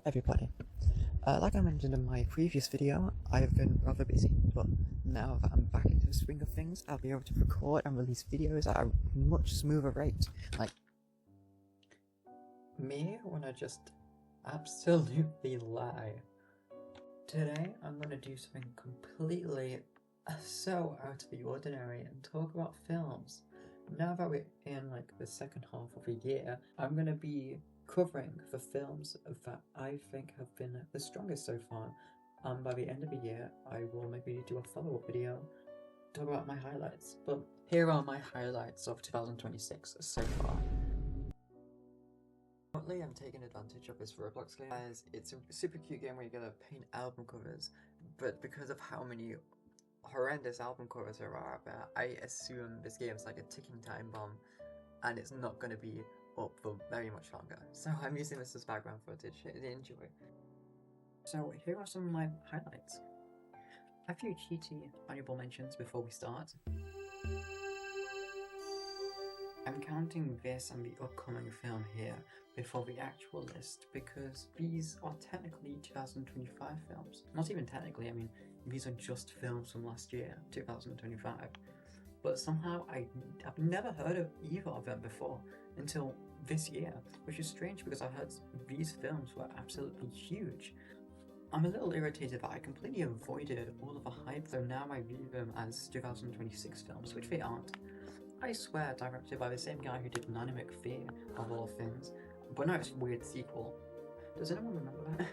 everybody. Like I mentioned in my previous video, I've been rather busy, but now that I'm back into the swing of things, I'll be able to record and release videos at a much smoother rate. Like, me wanna just absolutely lie. Today, I'm gonna do something completely so out of the ordinary and talk about films. Now that we're in like the second half of the year, I'm gonna be covering the films that I think have been the strongest so far. By the end of the year, I will maybe do a follow-up video, talk about my highlights. But here are my highlights of 2026 so far. Currently, I'm taking advantage of this Roblox game as it's a super cute game where you're gonna paint album covers, but because of how many horrendous album covers there are out there, I assume this game is like a ticking time bomb and it's not going to be up for very much longer. So I'm using this as background footage. Enjoy. So here are some of my highlights. A few cheaty honorable mentions before we start. I'm counting this and the upcoming film here before the actual list because these are technically 2025 films. Not even technically, I mean, these are just films from last year, 2025. But somehow I've never heard of either of them before until this year, which is strange because I heard these films were absolutely huge. I'm a little irritated that I completely avoided all of the hype, so now I view them as 2026 films, which they aren't. I Swear, directed by the same guy who did Nanny McPhee, of all things, but no, it's a weird sequel. Does anyone remember that?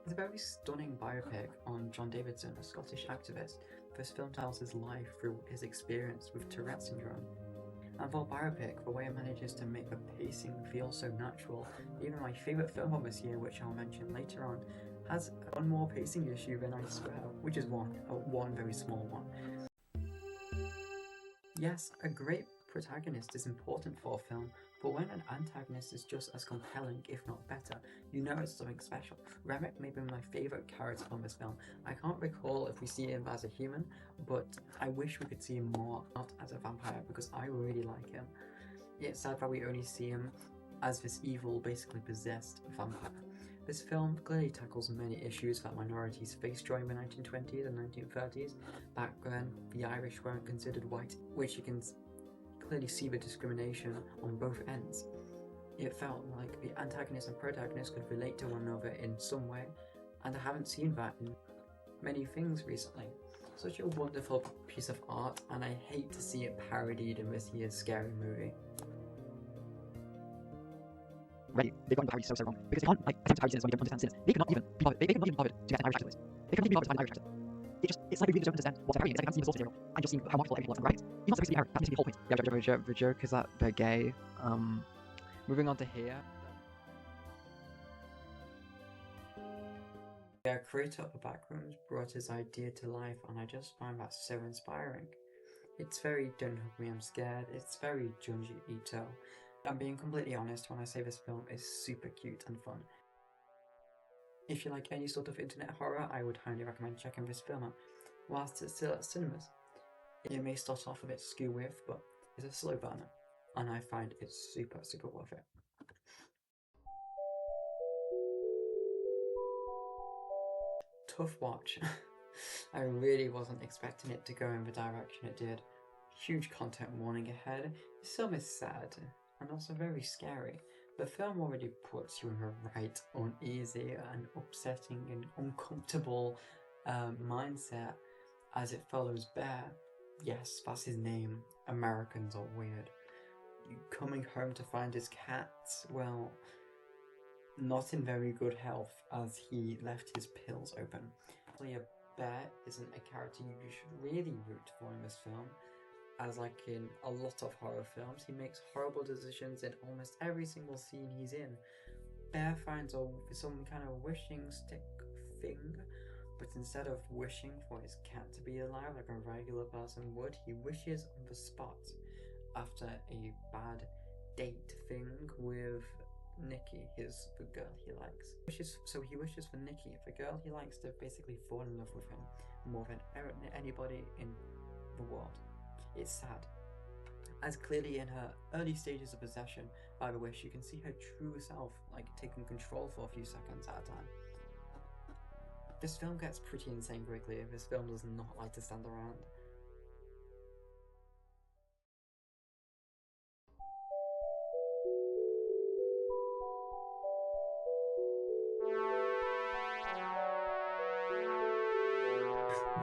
It's a very stunning biopic on John Davidson, a Scottish activist. This film tells his life through his experience with Tourette syndrome. And for a biopic, the way it manages to make the pacing feel so natural, even my favourite film of this year, which I'll mention later on, has one more pacing issue than I Swear, which is one very small one. Yes, a great protagonist is important for a film, but when an antagonist is just as compelling, if not better, you know it's something special. Remick may be my favourite character from this film. I can't recall if we see him as a human, but I wish we could see him more, not as a vampire, because I really like him. It's sad that we only see him as this evil, basically possessed vampire. This film clearly tackles many issues that minorities faced during the 1920s and 1930s. Back then, the Irish weren't considered white, which you can clearly see the discrimination on both ends. It felt like the antagonist and protagonist could relate to one another in some way, and I haven't seen that in many things recently. Such a wonderful piece of art, and I hate to see it parodied in this year's scary movie. Ready. They've gotten parody so wrong. Because they can't attempt to parody sins when they don't understand sins. They could not even be bothered. They could not even be bothered to get an Irish actor list. They couldn't even be bothered to find an Irish actor. It's like they really just don't understand what's parodying. It's like they haven't seen the source material and just seeing how marketable everything was and write it. You're not supposed to be Irish. That needs to be the whole point. Yeah, the joke is that they're gay. Moving on to here. The creator of Backrooms brought his idea to life, and I just find that so inspiring. It's very Don't Hug Me, I'm Scared. It's very Junji Ito. I'm being completely honest when I say this film is super cute and fun. If you like any sort of internet horror, I would highly recommend checking this film out whilst it's still at cinemas. It may start off a bit skew with, but it's a slow burner, and I find it's super worth it. Tough watch. I really wasn't expecting it to go in the direction it did. Huge content warning ahead. This film is sad and also very scary. The film already puts you in the right uneasy and upsetting and uncomfortable mindset as it follows Bear. Yes, that's his name. Americans are weird. Coming home to find his cat, well, not in very good health as he left his pills open. A bear isn't a character you should really root for in this film, as like in a lot of horror films, he makes horrible decisions in almost every single scene he's in. Bear finds some kind of wishing stick thing, but instead of wishing for his cat to be alive like a regular person would, he wishes on the spot after a bad date thing with Nikki, the girl he likes. He wishes for Nikki, the girl he likes, to basically fall in love with him more than anybody in the world. It's sad, as clearly in her early stages of possession, by the way, she can see her true self, like, taking control for a few seconds at a time. This film gets pretty insane quickly. This film does not like to stand around.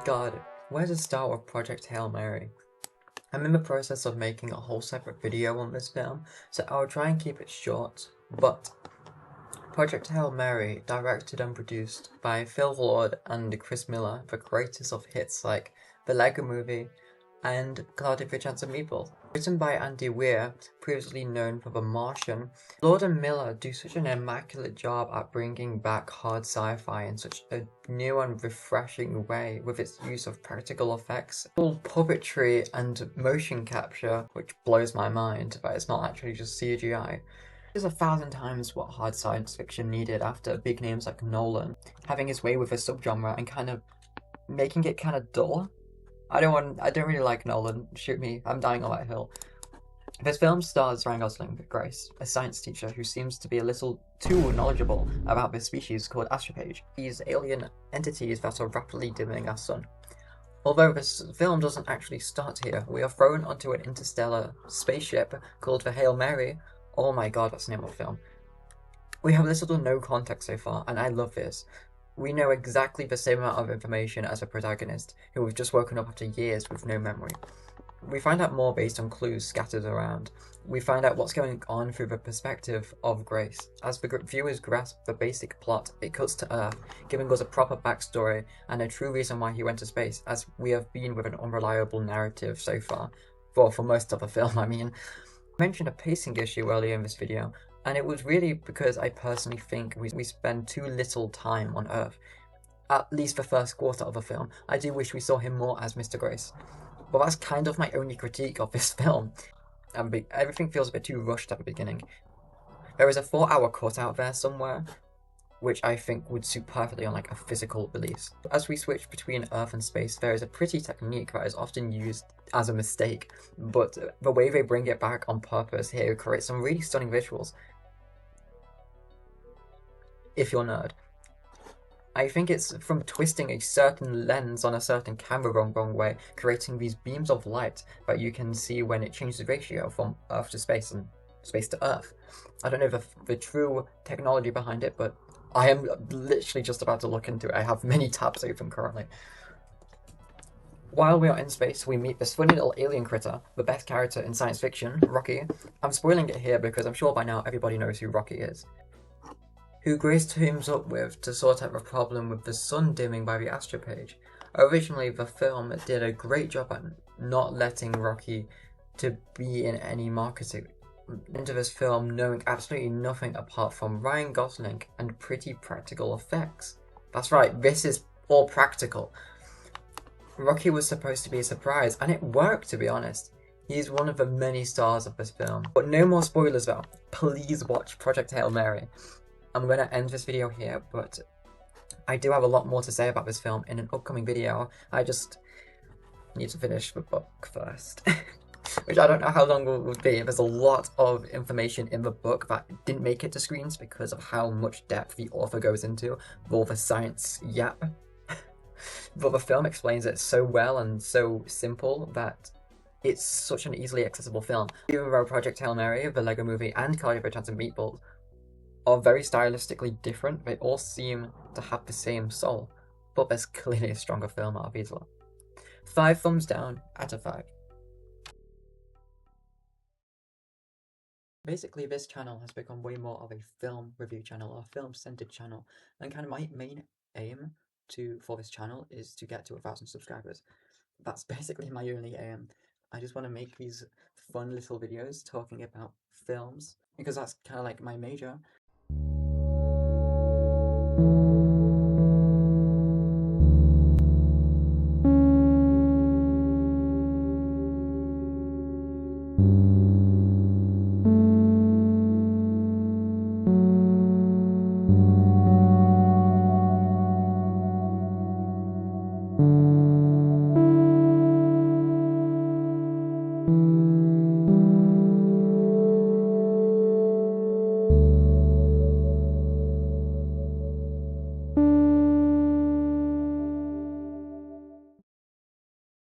God, where to start with Project Hail Mary? I'm in the process of making a whole separate video on this film, so I'll try and keep it short, but Project Hail Mary, directed and produced by Phil Lord and Chris Miller, the creators of hits like The Lego Movie and Cloudy with a Chance of Meatballs. Written by Andy Weir, previously known for The Martian, Lord and Miller do such an immaculate job at bringing back hard sci-fi in such a new and refreshing way with its use of practical effects, full puppetry and motion capture, which blows my mind that it's not actually just CGI. Is 1,000 times what hard science fiction needed after big names like Nolan having his way with a subgenre and kind of making it kind of dull. I don't really like Nolan. Shoot me, I'm dying on that hill. This film stars Ryan Gosling, Grace, a science teacher who seems to be a little too knowledgeable about this species called astrophage, these alien entities that are rapidly dimming our sun. Although this film doesn't actually start here, we are thrown onto an interstellar spaceship called the Hail Mary. Oh my god, that's the name of the film. We have little to no context so far, and I love this. We know exactly the same amount of information as the protagonist, who has just woken up after years with no memory. We find out more based on clues scattered around. We find out what's going on through the perspective of Grace. As the viewers grasp the basic plot, it cuts to Earth, giving us a proper backstory and a true reason why he went to space, as we have been with an unreliable narrative so far. Well, for most of the film, I mean. I mentioned a pacing issue earlier in this video, and it was really because I personally think we spend too little time on Earth. At least the first quarter of the film. I do wish we saw him more as Mr. Grace. But that's kind of my only critique of this film. Everything feels a bit too rushed at the beginning. There is a 4-hour cut out there somewhere, which I think would suit perfectly on like a physical release. As we switch between Earth and space, there is a pretty technique that is often used as a mistake, but the way they bring it back on purpose here creates some really stunning visuals. If you're a nerd. I think it's from twisting a certain lens on a certain camera wrong way, creating these beams of light that you can see when it changes the ratio from Earth to space and space to Earth. I don't know the true technology behind it, but I am literally just about to look into it. I have many tabs open currently. While we are in space, we meet this funny little alien critter, the best character in science fiction, Rocky. I'm spoiling it here because I'm sure by now everybody knows who Rocky is. Who Grace teams up with to sort out the problem with the sun dimming by the astrophage. Originally, the film did a great job at not letting Rocky to be in any marketing into this film, knowing absolutely nothing apart from Ryan Gosling and pretty practical effects. That's right, this is all practical. Rocky was supposed to be a surprise, and it worked, to be honest. He's one of the many stars of this film. But no more spoilers though. Please watch Project Hail Mary. I'm going to end this video here, but I do have a lot more to say about this film in an upcoming video. I just need to finish the book first. Which I don't know how long it would be. There's a lot of information in the book that didn't make it to screens because of how much depth the author goes into with all the science yap. But the film explains it so well and so simple that it's such an easily accessible film. Even though Project Hail Mary, the Lego Movie, and Cloudy with a Chance of Meatballs are very stylistically different, they all seem to have the same soul, but there's clearly a stronger film out of each lot. 5 thumbs down out of 5. Basically, this channel has become way more of a film review channel, a film-centered channel, and kind of my main aim for this channel is to get to 1,000 subscribers. That's basically my only aim. I just want to make these fun little videos talking about films, because that's kind of like my major.